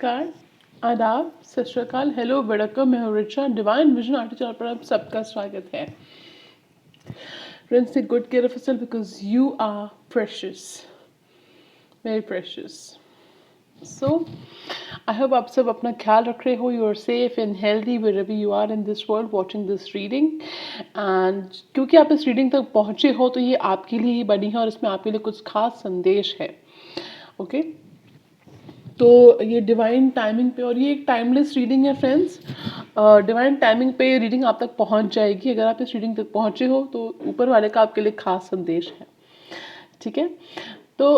नमस्कार, आदाब, सत श्री अकाल, हेलो, वड़क्कम, मैं हूँ Richa, divine vision art channel पर आप सबका स्वागत है। Friends, take good care of yourself because you are precious, very precious. So I hope आप सब अपना ख्याल रख रहे हो, you are safe and healthy wherever you are in this world watching this reading। एंड क्योंकि आप इस रीडिंग तक पहुँचे हो तो ये आपके लिए ही बनी है और इसमें आपके लिए कुछ खास संदेश है। ओके तो ये डिवाइन टाइमिंग पे, और ये एक टाइमलेस रीडिंग है फ्रेंड्स। डिवाइन टाइमिंग पे ये रीडिंग आप तक पहुंच जाएगी। अगर आप इस रीडिंग तक पहुंचे हो तो ऊपर वाले का आपके लिए खास संदेश है। ठीक है, तो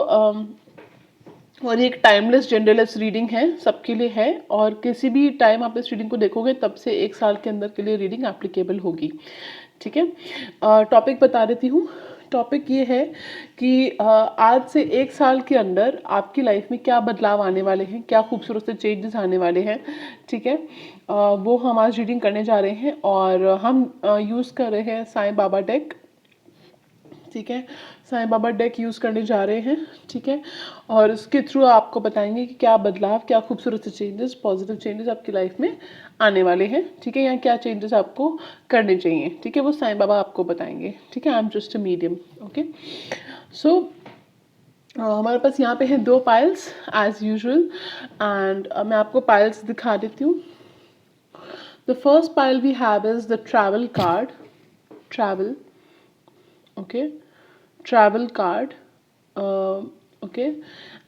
और ये एक टाइमलेस जेंडरलेस रीडिंग है, सबके लिए है, और किसी भी टाइम आप इस रीडिंग को देखोगे तब से 1 साल के अंदर के लिए रीडिंग एप्लीकेबल होगी। ठीक है, टॉपिक बता देती हूँ। टॉपिक ये है कि आज से 1 साल के अंदर आपकी लाइफ में क्या बदलाव आने वाले हैं, क्या खूबसूरत से चेंजेस आने वाले हैं। ठीक है, वो हम आज रीडिंग करने जा रहे हैं और हम यूज़ कर रहे हैं साईं बाबा डेक। ठीक है, साईं बाबा डेक यूज़ करने जा रहे हैं। ठीक है, और उसके थ्रू आपको बताएंगे कि क्या बदलाव, क्या खूबसूरत से चेंजेस, पॉजिटिव चेंजेस आपकी लाइफ में आने वाले हैं। ठीक है, या क्या चेंजेस आपको करने चाहिए। ठीक है, वो साईं बाबा आपको बताएंगे। ठीक है, I am just a medium. Okay, so हमारे पास यहाँ पे हैं 2 पाइल्स एज यूजुअल, एंड मैं आपको पाइल्स दिखा देती हूँ। The first pile we have is the travel card, travel. Okay, travel card. Okay,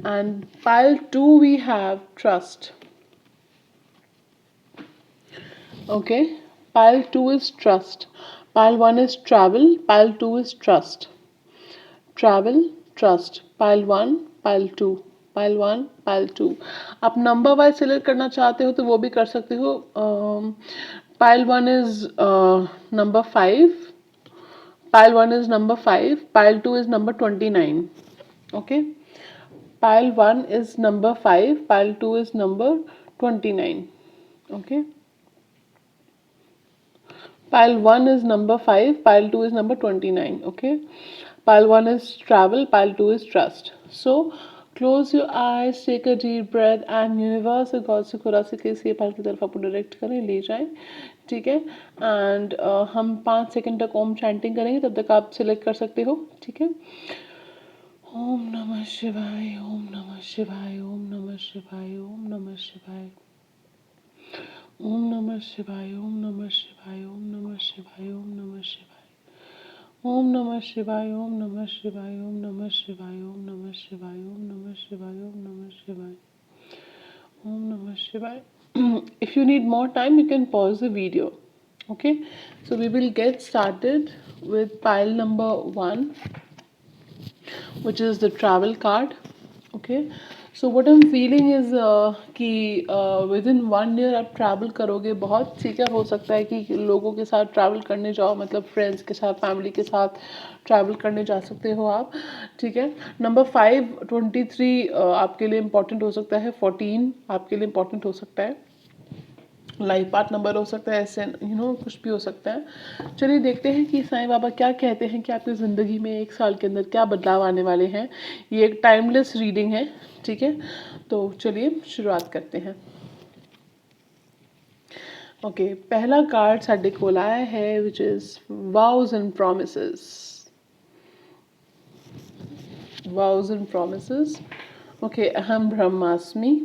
and pile 2 we have trust. Okay, pile 2 is trust, pile 1 is travel, pile 2 is trust. Travel, trust, pile 1, pile 2, pile 1, pile 2। आप number wise select करना चाहते हो तो वो भी कर सकते हो। pile 1 is number 5, pile 1 is number 5, pile 2 is number 29. Okay, pile 1 is number 5, pile 2 is number 29. Okay, pile 1 is number 5, pile 2 is number 29. Okay, pile 1 is travel, pile 2 is trust. So close your eyes, take a deep breath and universe और God से खुदा से किसी पाल की तरफ आपको direct करें, ले जाएं। ठीक है, एंड हम 5 सेकंड तक ओम चैंटिंग करेंगे, तब तक आप सिलेक्ट कर सकते हो। ठीक है, ओम नमः शिवाय, ओम नमः शिवाय, ओम नमः शिवाय, ओम नमः शिवाय, ओम नमः शिवाय, ओम नमः शिवाय, ओम नमः शिवाय, ओम नमः शिवाय, ओम नमः शिवाय, ओम नमः शिवाय, ओम नमः शिवाय, ओम नमः शिवाय, ओम नमः शिवाय, ओम नमः शिवाय, ओम नमः शिवाय। If you need more time, you can pause the video. Okay, so we will get started with pile number 1, which is the travel card. Okay, so what I'm feeling is कि within 1 year आप travel करोगे बहुत। ठीक है, हो सकता है कि लोगों के साथ ट्रैवल करने जाओ, मतलब फ्रेंड्स के साथ, फैमिली के साथ ट्रैवल करने जा सकते हो आप। ठीक है, नंबर 5, 23 आपके लिए इम्पोर्टेंट हो सकता है, 14 आपके लिए इम्पोर्टेंट हो सकता है, लाइफ पार्ट नंबर हो सकता है, ऐसे कुछ भी हो सकता है। चलिए देखते हैं कि साईं बाबा क्या कहते हैं कि आपकी ज़िंदगी में 1 साल के अंदर क्या बदलाव आने वाले हैं। ये एक टाइमलेस रीडिंग है। ठीक है, तो चलिए शुरुआत करते हैं। ओके, पहला कार्ड साडे कोल आया है which is वाउज and promises. वाउज and promises. Okay, अहम ब्रह्मास्मि,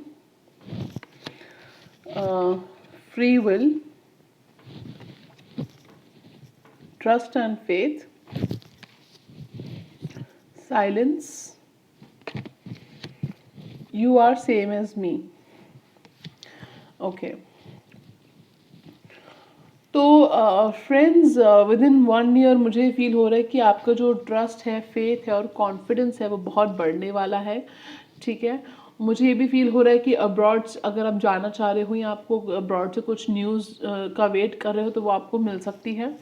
free will, trust and faith, silence, you are same as me. Okay, तो फ्रेंड्स विद इन 1 ईयर मुझे फील हो रहा है कि आपका जो ट्रस्ट है, फेथ है और कॉन्फिडेंस है वो बहुत बढ़ने वाला है। ठीक है, मुझे ये भी फील हो रहा है कि अब्रॉड अगर आप जाना चाह रहे हो या आपको अब्रॉड से कुछ न्यूज़ का वेट कर रहे हो तो वो आपको मिल सकती है।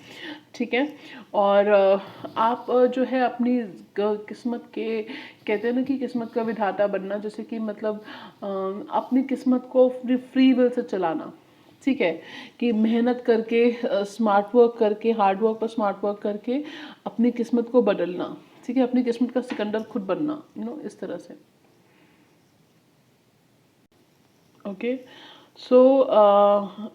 ठीक है, और आप जो है अपनी किस्मत के, कहते हैं ना कि किस्मत का विधाता बनना, जैसे कि मतलब अपनी किस्मत को फ्री विल से चलाना। ठीक है, कि मेहनत करके, स्मार्ट वर्क करके, हार्ड वर्क पर स्मार्ट वर्क करके अपनी किस्मत को बदलना। ठीक है, अपनी किस्मत का सिकंदर खुद बनना, इस तरह से। ओके। सो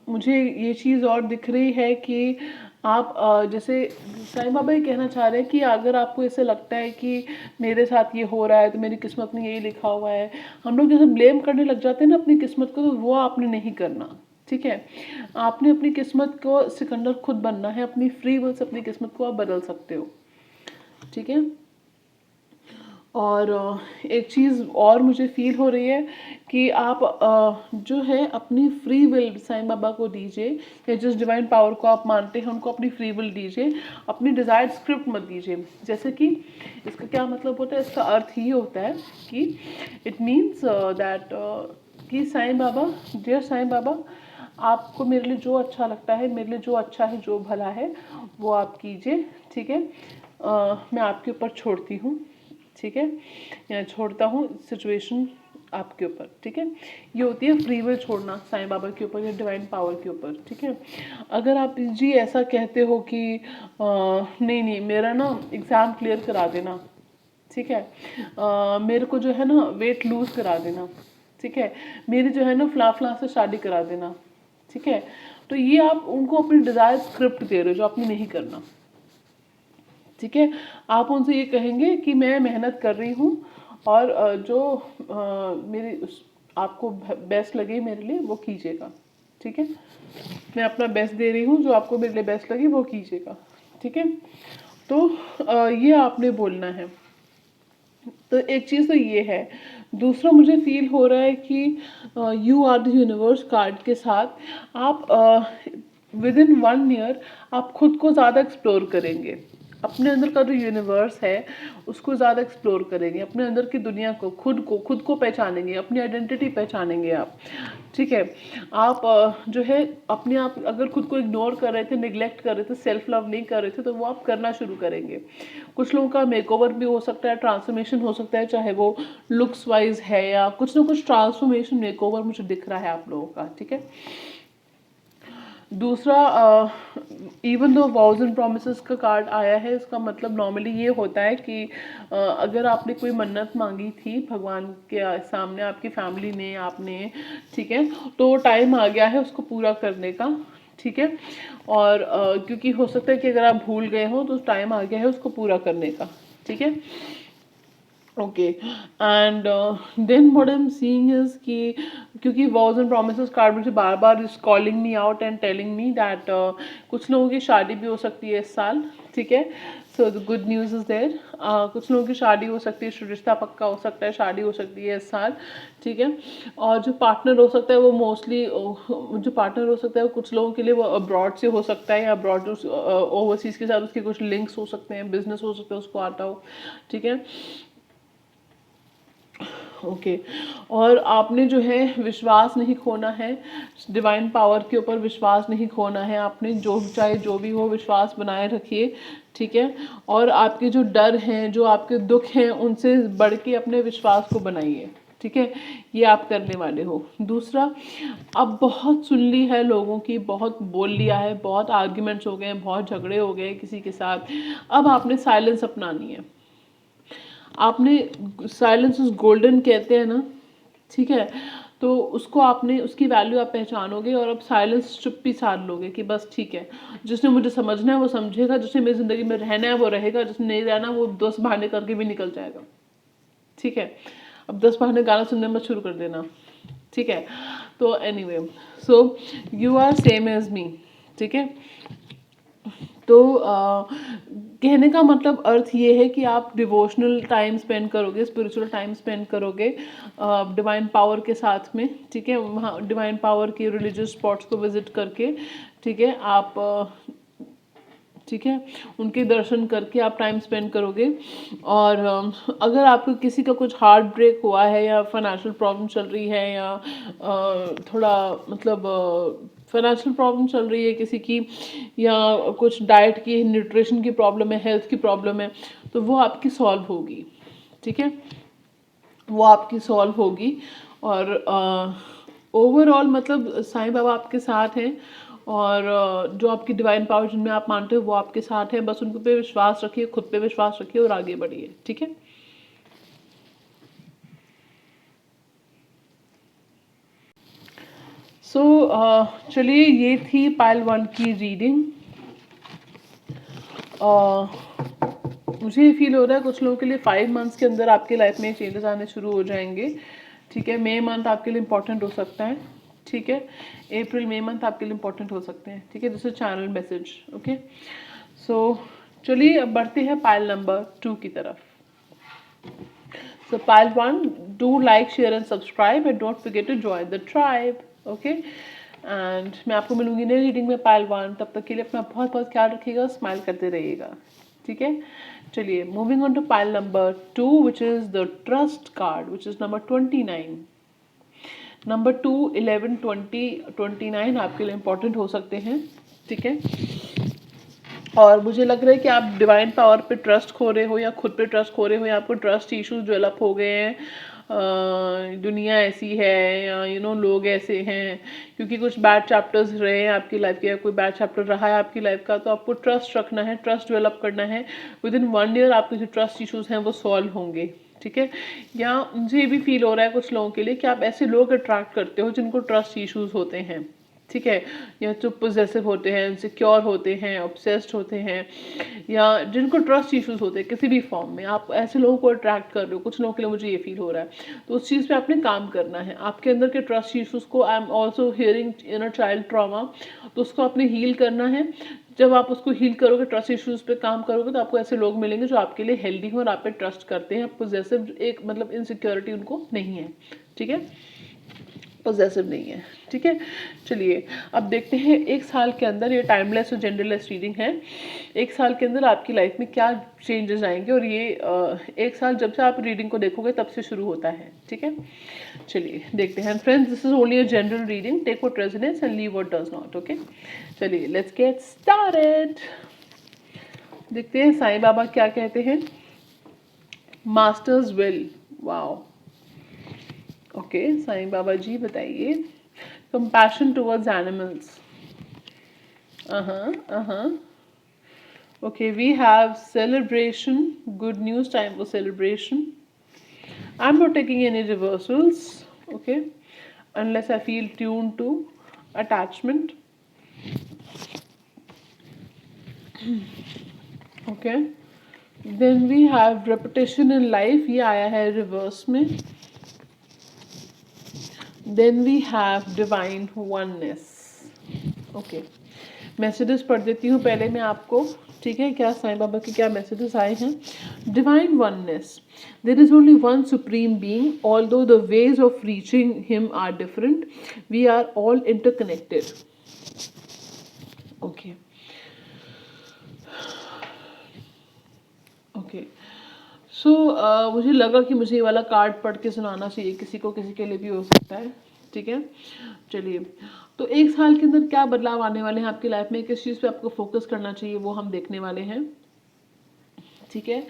मुझे ये चीज़ और दिख रही है कि आप जैसे साईं बाबा ये कहना चाह रहे हैं कि अगर आपको ऐसे लगता है कि मेरे साथ ये हो रहा है तो मेरी किस्मत में यही लिखा हुआ है, हम लोग जैसे ब्लेम करने लग जाते हैं ना अपनी किस्मत को, तो वो आपने नहीं करना। ठीक है, आपने अपनी किस्मत को सिकंदर खुद बनना है, अपनी फ्री विल से अपनी किस्मत को आप बदल सकते हो। ठीक है। और एक चीज़ और मुझे फील हो रही है कि आप जो है अपनी फ्री विल साईं बाबा को दीजिए, या जिस डिवाइन पावर को आप मानते हैं उनको अपनी फ्री विल दीजिए, अपनी डिज़ायर्ड स्क्रिप्ट मत दीजिए। जैसे कि इसका क्या मतलब होता है, इसका अर्थ ही होता है कि इट मीन्स दैट कि साईं बाबा, डियर साईं बाबा, आपको मेरे लिए जो अच्छा लगता है, मेरे लिए जो अच्छा है, जो भला है, वो आप कीजिए। ठीक है, मैं आपके ऊपर छोड़ती हूँ। ठीक है, या छोड़ता हूँ सिचुएशन आपके ऊपर। ठीक है, ये होती है फ्री विल छोड़ना साईं बाबा के ऊपर या डिवाइन पावर के ऊपर। ठीक है, अगर आप जी ऐसा कहते हो कि नहीं नहीं मेरा ना एग्ज़ाम क्लियर करा देना, ठीक है, मेरे को जो है ना वेट लूज करा देना, ठीक है, मेरी जो है ना फला फला से शादी करा देना, ठीक है, तो ये आप उनको अपनी डिजायर स्क्रिप्ट दे रहे हो जो आपने नहीं करना। ठीक है, आप उनसे ये कहेंगे कि मैं मेहनत कर रही हूँ और जो मेरी आपको बेस्ट लगे मेरे लिए वो कीजिएगा। ठीक है, मैं अपना बेस्ट दे रही हूँ, जो आपको मेरे लिए बेस्ट लगे वो कीजिएगा। ठीक है, तो ये आपने बोलना है। तो एक चीज़ तो ये है। दूसरा मुझे फील हो रहा है कि you are the universe card के साथ आप विद इन 1 ईयर आप खुद को ज़्यादा एक्सप्लोर करेंगे, अपने अंदर का जो यूनिवर्स है उसको ज़्यादा एक्सप्लोर करेंगे, अपने अंदर की दुनिया को, खुद को पहचानेंगे, अपनी आइडेंटिटी पहचानेंगे आप। ठीक है, आप जो है अपने आप अगर खुद को इग्नोर कर रहे थे, निगलेक्ट कर रहे थे, सेल्फ लव नहीं कर रहे थे, तो वो आप करना शुरू करेंगे। कुछ लोगों का मेकओवर भी हो सकता है, ट्रांसफॉर्मेशन हो सकता है, चाहे वो लुक्स वाइज है या कुछ ना कुछ ट्रांसफॉर्मेशन मेकओवर मुझे दिख रहा है आप लोगों का। ठीक है, दूसरा इवन दो वॉव्स एंड प्रोमिसेस का कार्ड आया है, इसका मतलब नॉर्मली ये होता है कि अगर आपने कोई मन्नत मांगी थी भगवान के सामने, आपकी फैमिली ने, आपने, ठीक है, तो टाइम आ गया है उसको पूरा करने का। ठीक है, और क्योंकि हो सकता है कि अगर आप भूल गए हो तो टाइम आ गया है उसको पूरा करने का। ठीक है, okay, and then what I am seeing is कि क्योंकि वॉज एंड प्रोमिसेस कार्ड मुझे बार बार is calling me out and telling me that कुछ लोगों की शादी भी हो सकती है इस साल। ठीक है, so the good news is there, कुछ लोगों की शादी हो सकती है, रिश्ता पक्का हो सकता है, शादी हो सकती है इस साल। ठीक है, और जो पार्टनर हो सकता है वो मोस्टली जो पार्टनर हो सकता है वो कुछ लोगों के लिए वो अब्रॉड से हो सकता है, या अब्रॉड ओवरसीज़ के साथ उसके कुछ लिंक्स हो सकते हैं, बिजनेस हो सकता है उसको आता हो। ठीक है, ओके, और आपने जो है विश्वास नहीं खोना है, डिवाइन पावर के ऊपर विश्वास नहीं खोना है आपने, जो चाहे जो भी हो विश्वास बनाए रखिए। ठीक है, और आपके जो डर हैं, जो आपके दुख हैं, उनसे बढ़ के अपने विश्वास को बनाइए। ठीक है, ये आप करने वाले हो। दूसरा, अब बहुत सुन ली है लोगों की, बहुत बोल लिया है, बहुत आर्ग्यूमेंट्स हो गए हैं, बहुत झगड़े हो गए किसी के साथ, अब आपने साइलेंस अपनानी है। आपने, साइलेंस इज गोल्डन कहते हैं ना, ठीक है, तो उसको आपने, उसकी वैल्यू आप पहचानोगे और अब साइलेंस चुप्पी साध लोगे कि बस ठीक है, जिसने मुझे समझना है वो समझेगा, जिसने मेरी ज़िंदगी में रहना है वो रहेगा, जिसने नहीं रहना वो 10 बहाने करके भी निकल जाएगा। ठीक है, अब 10 बहाने गाना सुनने मत शुरू कर देना। ठीक है, तो anyway, so you are same as me. ठीक है, तो कहने का मतलब अर्थ ये है कि आप डिवोशनल टाइम स्पेंड करोगे, स्पिरिचुअल टाइम स्पेंड करोगे डिवाइन पावर के साथ में। ठीक है, वहाँ डिवाइन पावर के रिलीजियस स्पॉट्स को विजिट करके, ठीक है, आप ठीक है, उनके दर्शन करके आप टाइम स्पेंड करोगे। और अगर आपको किसी का कुछ हार्ट ब्रेक हुआ है, या फाइनेंशियल प्रॉब्लम चल रही है, या थोड़ा मतलब फाइनेंशियल प्रॉब्लम चल रही है किसी की, या कुछ डाइट की, न्यूट्रिशन की प्रॉब्लम है, हेल्थ की प्रॉब्लम है, तो वो आपकी सॉल्व होगी। ठीक है, वो आपकी सॉल्व होगी। और ओवरऑल मतलब साईं बाबा आपके साथ हैं, और जो आपकी डिवाइन पावर जिनमें आप मानते हो वो आपके साथ है, बस उन पे विश्वास रखिए, खुद पे विश्वास रखिए और आगे बढ़िए। ठीक है, सो चलिए, ये थी पाइल 1 की रीडिंग। मुझे फील हो रहा है कुछ लोगों के लिए 5 मंथ्स के अंदर आपकी लाइफ में चेंजेस आने शुरू हो जाएंगे। ठीक है, मई मंथ आपके लिए इंपॉर्टेंट हो सकता है। ठीक है, अप्रैल मई मंथ आपके लिए इंपॉर्टेंट हो सकते हैं। ठीक है, this is channel message. Okay, so चलिए अब बढ़ते हैं पाइल नंबर 2 की तरफ। So pile 1, do like, share and subscribe and don't forget to join the tribe. Okay, and मैं आपको मिलूंगी नई रीडिंग में पाइल 1। तब तक के लिए अपना बहुत बहुत ख्याल रखिएगा, स्माइल करते रहिएगा। ठीक है, चलिए moving on to pile number 2 which is the trust card which is number 29। Number 2, 11, 20, 29 आपके लिए इंपॉर्टेंट हो सकते हैं। ठीक है, और मुझे लग रहा है कि आप डिवाइन पावर पे ट्रस्ट खो रहे हो या खुद पे ट्रस्ट खो रहे हो, या आपको ट्रस्ट इश्यूज डेवलप हो गए हैं। दुनिया ऐसी है या लोग ऐसे हैं, क्योंकि कुछ बैड चैप्टर्स रहे हैं आपकी लाइफ के, या कोई बैड चैप्टर रहा है आपकी लाइफ का, तो आपको ट्रस्ट रखना है, ट्रस्ट डेवलप करना है। विद इन 1 ईयर आपके जो ट्रस्ट इश्यूज हैं वो सॉल्व होंगे। ठीक है, या मुझे ये भी फील हो रहा है कुछ लोगों के लिए कि आप ऐसे लोग अट्रैक्ट करते हो जिनको ट्रस्ट इश्यूज होते हैं। ठीक है, या जो पोजेसिव होते हैं, इनसिक्योर होते हैं, ऑब्सेस्ड होते हैं, या जिनको ट्रस्ट इश्यूज होते हैं किसी भी फॉर्म में, आप ऐसे लोगों को अट्रैक्ट कर रहे हो। कुछ लोगों के लिए मुझे ये फील हो रहा है, तो उस चीज़ पे आपने काम करना है। आपके अंदर के ट्रस्ट इश्यूज को, I am also hearing inner child trauma, तो उसको आपने हील करना है। जब आप उसको हील करोगे, ट्रस्ट इश्यूज पे काम करोगे, तो आपको ऐसे लोग मिलेंगे जो आपके लिए हेल्दी हो और आप पे ट्रस्ट करते हैं। पोजेसिव एक मतलब इनसिक्योरिटी उनको नहीं है। ठीक है, पॉजिटिव नहीं है। ठीक है, चलिए अब देखते हैं 1 साल के अंदर, ये टाइमलेस और जेंडरलेस रीडिंग है, 1 साल के अंदर आपकी लाइफ में क्या चेंजेस आएंगे। और ये 1 साल जब से आप रीडिंग को देखोगे तब से शुरू होता है। ठीक है, चलिए देखते हैं। Friends, this is only a general reading, take what resonates and leave what does not. Okay, चलिए लेट्स गेट स्टार्टेड। देखते हैं साईं बाबा क्या कहते हैं। Masters will, wow. Okay, Sai Baba ji बताइए। Compassion towards animals, okay, we have celebration, good news, time for celebration. I'm not taking any reversals, okay, unless I feel tuned to attachment. Okay, then we have repetition in life, ये आया है reverse में। Then we have divine oneness. Okay, messages पढ़ देती हूँ पहले मैं आपको। ठीक है, क्या साईं बाबा के क्या मैसेजेस आए हैं। Divine oneness, there is only one supreme being, although the ways of reaching him are different, we are all interconnected. Okay, okay, so मुझे लगा कि मुझे ये वाला कार्ड पढ़ के सुनाना चाहिए, किसी को, किसी के लिए भी हो सकता है। ठीक है, चलिए, तो 1 साल के अंदर क्या बदलाव आने वाले हैं आपकी लाइफ में, किस चीज़ पे आपको फोकस करना चाहिए, वो हम देखने वाले हैं। ठीक है,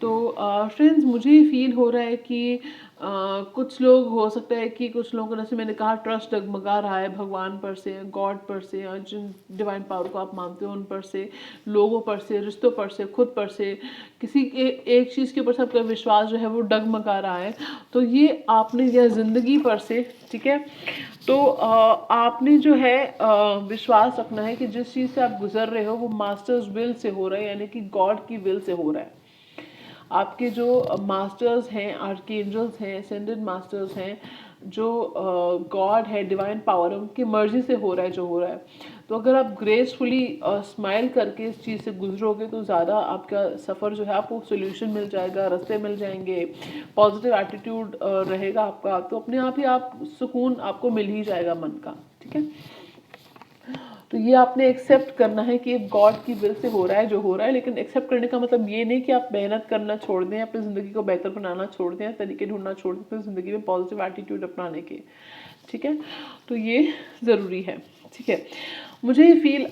तो फ्रेंड्स मुझे फील हो रहा है कि कुछ लोग, हो सकता है कि कुछ लोगों को, जैसे मैंने कहा, ट्रस्ट डगमगा रहा है भगवान पर से, गॉड पर से, और जिन डिवाइन पावर को आप मानते हो उन पर से, लोगों पर से, रिश्तों पर से, खुद पर से, किसी के एक चीज़ के ऊपर से आपका विश्वास जो है वो डगमगा रहा है। तो ये आपने या ज़िंदगी पर से, ठीक है, तो आपने जो है विश्वास रखना है कि जिस चीज़ से आप गुजर रहे हो वो मास्टर्स विल से हो रहा है, यानी कि गॉड की विल से हो रहा है। आपके जो मास्टर्स हैं, आर्कएंजल्स हैं, असेंडेड मास्टर्स हैं, जो गॉड है, डिवाइन पावर, उनकी मर्जी से हो रहा है जो हो रहा है। तो अगर आप ग्रेसफुली स्माइल करके इस चीज़ से गुजरोगे तो ज़्यादा आपका सफ़र जो है, आपको सोल्यूशन मिल जाएगा, रास्ते मिल जाएंगे, पॉजिटिव एटीट्यूड रहेगा आपका, तो अपने आप ही आप सुकून आपको मिल ही जाएगा मन का। ठीक है, तो ये आपने एक्सेप्ट करना है कि गॉड की विल से हो रहा है जो हो रहा है। लेकिन एक्सेप्ट करने का मतलब ये नहीं कि आप मेहनत करना छोड़ दें, अपनी ज़िंदगी को बेहतर बनाना छोड़ दें, तरीके ढूंढना छोड़ दें अपनी ज़िंदगी में पॉजिटिव एटीट्यूड अपनाने के। ठीक है, तो ये ज़रूरी है। ठीक है, मुझे ये फील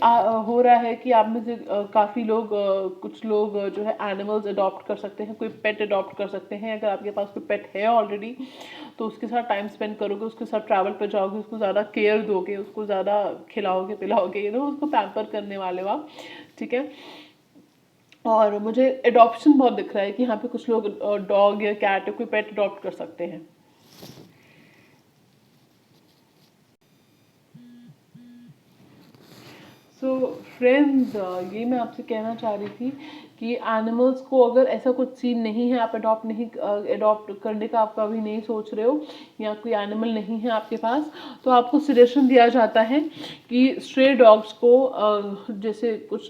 हो रहा है कि आप में से काफ़ी लोग, कुछ लोग जो है एनिमल्स अडॉप्ट कर सकते हैं, कोई पेट अडॉप्ट कर सकते हैं। अगर आपके पास कोई पेट है ऑलरेडी तो उसके साथ टाइम स्पेंड करोगे, उसके साथ ट्रैवल पर जाओगे, उसको ज़्यादा केयर दोगे, उसको ज़्यादा खिलाओगे पिलाओगे, उसको पैम्पर करने वाले हो आप। ठीक है, और मुझे अडॉप्शन बहुत दिख रहा है कि यहाँ पे कुछ लोग डॉग या कैट या कोई पेट अडॉप्ट कर सकते हैं। सो फ्रेंड्स, ये मैं आपसे कहना चाह रही थी कि एनिमल्स को अगर ऐसा कुछ सीन नहीं है, आप अडॉप्ट करने का आपका अभी नहीं सोच रहे हो, या कोई एनिमल नहीं है आपके पास, तो आपको सजेशन दिया जाता है कि स्ट्रे डॉग्स को जैसे कुछ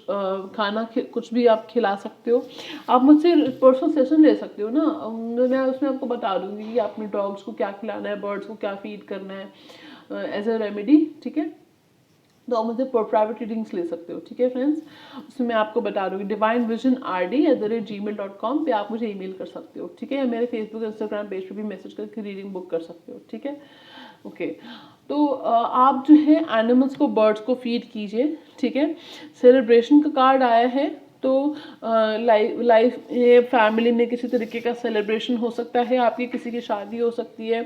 खाना कुछ भी आप खिला सकते हो। आप मुझसे पर्सनल सेशन ले सकते हो ना, मैं उसमें आपको बता दूंगी कि आपने डॉग्स को क्या खिलाना है, बर्ड्स को क्या फीड करना है एज अ रेमेडी, ठीक है। तो आप मुझसे प्राइवेट रीडिंग्स ले सकते हो, ठीक है फ्रेंड्स। उसमें मैं आपको बता दूंगी divinevisionrd@gmail.com पे आप मुझे ईमेल कर सकते हो, ठीक है, या मेरे फेसबुक इंस्टाग्राम पेज पे भी मैसेज करके रीडिंग बुक कर सकते हो, ठीक है। ओके, तो आप जो है एनिमल्स को, बर्ड्स को फीड कीजिए, ठीक है। सेलिब्रेशन का कार्ड आया है, तो लाइफ फैमिली में किसी तरीके का सेलिब्रेशन हो सकता है, आपकी किसी की शादी हो सकती है,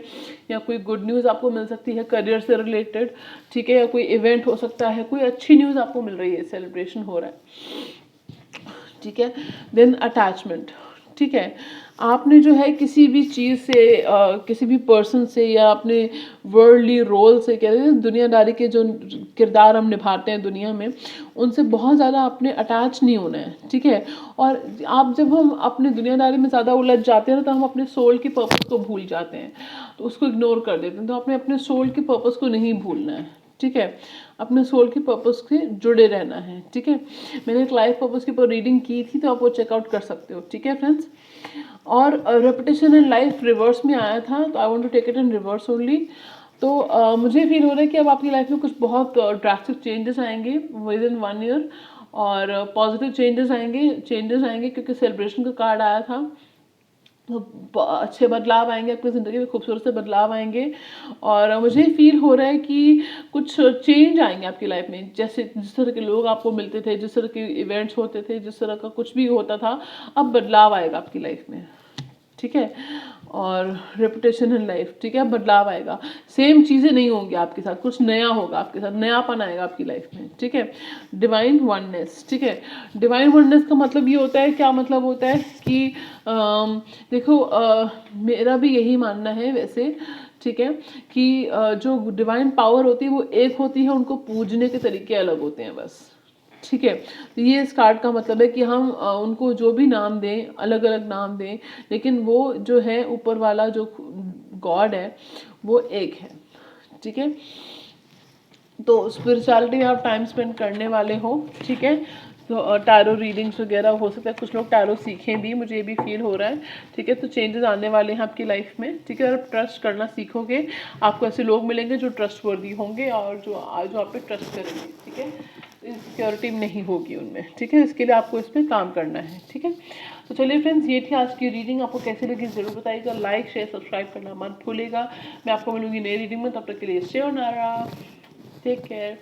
या कोई गुड न्यूज़ आपको मिल सकती है करियर से रिलेटेड, ठीक है, या कोई इवेंट हो सकता है, कोई अच्छी न्यूज़ आपको मिल रही है, सेलिब्रेशन हो रहा है, ठीक है। देन अटैचमेंट, ठीक है। आपने जो है किसी भी चीज़ से किसी भी पर्सन से, या अपने वर्ल्डली रोल से, कह रहे हैं दुनियादारी के जो किरदार हम निभाते हैं दुनिया में, उनसे बहुत ज़्यादा आपने अटैच नहीं होना है, ठीक है। और आप जब हम अपनी दुनियादारी में ज़्यादा उलझ जाते हैं ना, तो हम अपने सोल के पर्पस को भूल जाते हैं, तो उसको इग्नोर कर देते हैं। तो आपने अपने सोल के पर्पस को नहीं भूलना है, ठीक है। अपने सोल के पर्पस से जुड़े रहना है, ठीक है। मैंने एक लाइफ पर्पस के ऊपर रीडिंग की थी, तो आप वो चेकआउट कर सकते हो, ठीक है फ्रेंड्स। और रेपिटेशन इन लाइफ रिवर्स में आया था, तो I want to take it in reverse only. तो मुझे फील हो रहा है कि अब आपकी लाइफ में कुछ बहुत ड्रास्टिक चेंजेस आएंगे विद इन 1 ईयर, और पॉजिटिव चेंजेस आएंगे क्योंकि सेलिब्रेशन का कार्ड आया था। तो अच्छे बदलाव आएंगे आपकी ज़िंदगी में, खूबसूरत से बदलाव आएंगे। और मुझे फील हो रहा है कि कुछ चेंज आएंगे आपकी लाइफ में, जैसे जिस तरह के लोग आपको मिलते थे, जिस तरह के इवेंट्स होते थे, जिस तरह का कुछ भी होता था, अब बदलाव आएगा आपकी लाइफ में, ठीक है। और रेपुटेशन इन लाइफ, ठीक है, बदलाव आएगा, सेम चीज़ें नहीं होंगी आपके साथ, कुछ नया होगा आपके साथ, नयापन आएगा आपकी लाइफ में, ठीक है। डिवाइन वननेस, ठीक है। डिवाइन वननेस का मतलब ये होता है, क्या मतलब होता है कि देखो मेरा भी यही मानना है वैसे, ठीक है, कि जो डिवाइन पावर होती है वो एक होती है, उनको पूजने के तरीके अलग होते हैं बस, ठीक है। तो ये इस कार्ड का मतलब है कि हम उनको जो भी नाम दें, अलग अलग नाम दें, लेकिन वो जो है ऊपर वाला जो गॉड है वो एक है, ठीक है। तो स्पिरिचुअलिटी में आप टाइम स्पेंड करने वाले हो, ठीक है। तो टैरो रीडिंग्स वगैरह हो सकता है, कुछ लोग टैरो सीखें भी, मुझे ये भी फील हो रहा है, ठीक है। तो चेंजेस आने वाले हैं आपकी लाइफ में, ठीक है। और ट्रस्ट करना सीखोगे, आपको ऐसे लोग मिलेंगे जो ट्रस्ट वर्दी होंगे, और जो आप पे ट्रस्ट करेंगे, ठीक है। इनसिक्योरिटी नहीं होगी उनमें, ठीक है। इसके लिए आपको इस पर काम करना है, ठीक है। तो चलिए फ्रेंड्स, ये थी आज की रीडिंग। आपको कैसी लगी ज़रूर बताइएगा, लाइक शेयर सब्सक्राइब करना मत भूलिएगा। मैं आपको मिलूंगी नई रीडिंग में, तब तक के लिए स्टे ऑन नारा, टेक केयर।